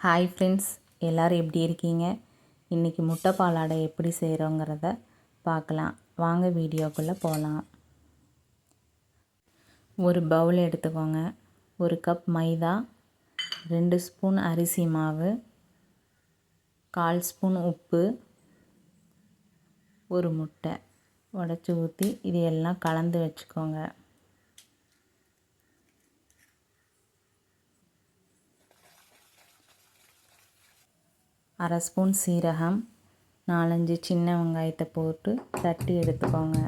Hi friends, எல்லோரும் எப்படி இருக்கீங்க? இன்றைக்கி முட்டை பாலாடை எப்படி செய்கிறோங்கிறத பார்க்கலாம். வாங்க வீடியோக்குள்ளே போகலாம். ஒரு பவுல் எடுத்துக்கோங்க. 1 கப் மைதா, 2 ஸ்பூன் அரிசி மாவு, 1/4 ஸ்பூன் உப்பு, ஒரு முட்டை உடச்சி ஊற்றி இது எல்லாம் கலந்து வச்சுக்கோங்க. அரை ஸ்பூன் சீரகம், 4-5 சின்ன வெங்காயத்தை போட்டு தட்டி எடுத்துக்கோங்க.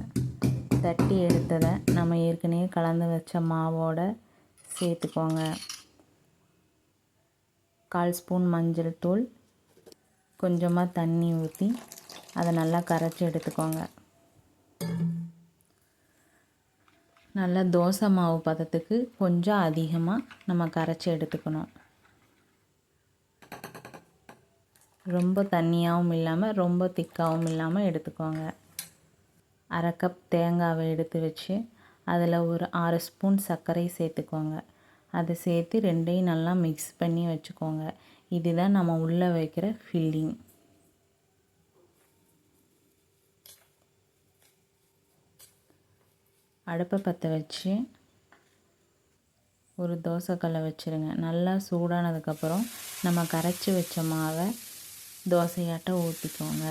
தட்டி எடுத்ததை நம்ம ஏற்கனவே கலந்து வச்ச மாவோடு சேர்த்துக்கோங்க. 1/4 ஸ்பூன் மஞ்சள் தூள், கொஞ்சமாக தண்ணி ஊற்றி அதை நல்லா கரைச்சி எடுத்துக்கோங்க. நல்லா தோசை மாவு பதத்துக்கு கொஞ்சம் அதிகமாக நம்ம கரைச்சி எடுத்துக்கணும். ரொம்ப தண்ணியாகவும் இல்லாமல் ரொம்ப திக்காகவும் இல்லாமல் எடுத்துக்கோங்க. அரை கப் தேங்காவை எடுத்து வச்சு அதில் ஒரு 6 ஸ்பூன் சர்க்கரை சேர்த்துக்கோங்க. அதை சேர்த்து ரெண்டையும் நல்லா மிக்ஸ் பண்ணி வச்சுக்கோங்க. இதுதான் நம்ம உள்ளே வைக்கிற ஃபில்லிங். அடுப்பை பற்ற வச்சு ஒரு தோசைக்கல்லை வச்சுருங்க. நல்லா சூடானதுக்கப்புறம் நம்ம கரைச்சி வச்ச மாவை தோசையாட்ட ஊற்றிக்கோங்க.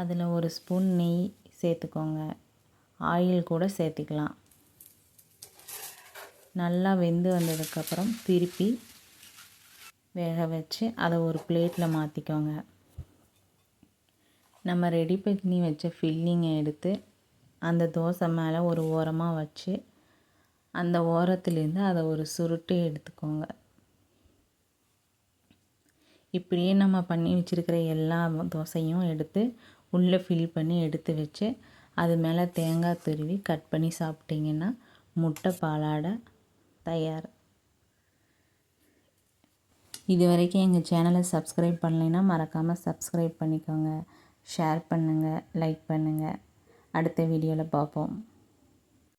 அதில் 1 ஸ்பூன் நெய் சேர்த்துக்கோங்க. ஆயில் கூட சேர்த்துக்கலாம். நல்லா வெந்து வந்ததுக்கப்புறம் திருப்பி வேக வச்சு அதை ஒரு பிளேட்டில் மாற்றிக்கோங்க. நம்ம ரெடி பண்ணி வச்ச ஃபில்லிங்கை எடுத்து அந்த தோசை மேலே ஒரு ஓரமாக வச்சு அந்த ஓரத்துலேருந்து அதை ஒரு சுருட்டு எடுத்துக்கோங்க. இப்படியே நம்ம பண்ணி வச்சுருக்கிற எல்லா தோசையும் எடுத்து உள்ளே ஃபில் பண்ணி எடுத்து வச்சு அது மேலே தேங்காய் துருவி கட் பண்ணி சாப்பிட்டிங்கன்னா முட்டை பாலாடை தயார். இது வரைக்கும் எங்கள் சேனலை சப்ஸ்கிரைப் பண்ணலைன்னா மறக்காமல் சப்ஸ்கிரைப் பண்ணிக்கோங்க. ஷேர் பண்ணுங்கள், லைக் பண்ணுங்கள். அடுத்த வீடியோவில் பார்ப்போம்.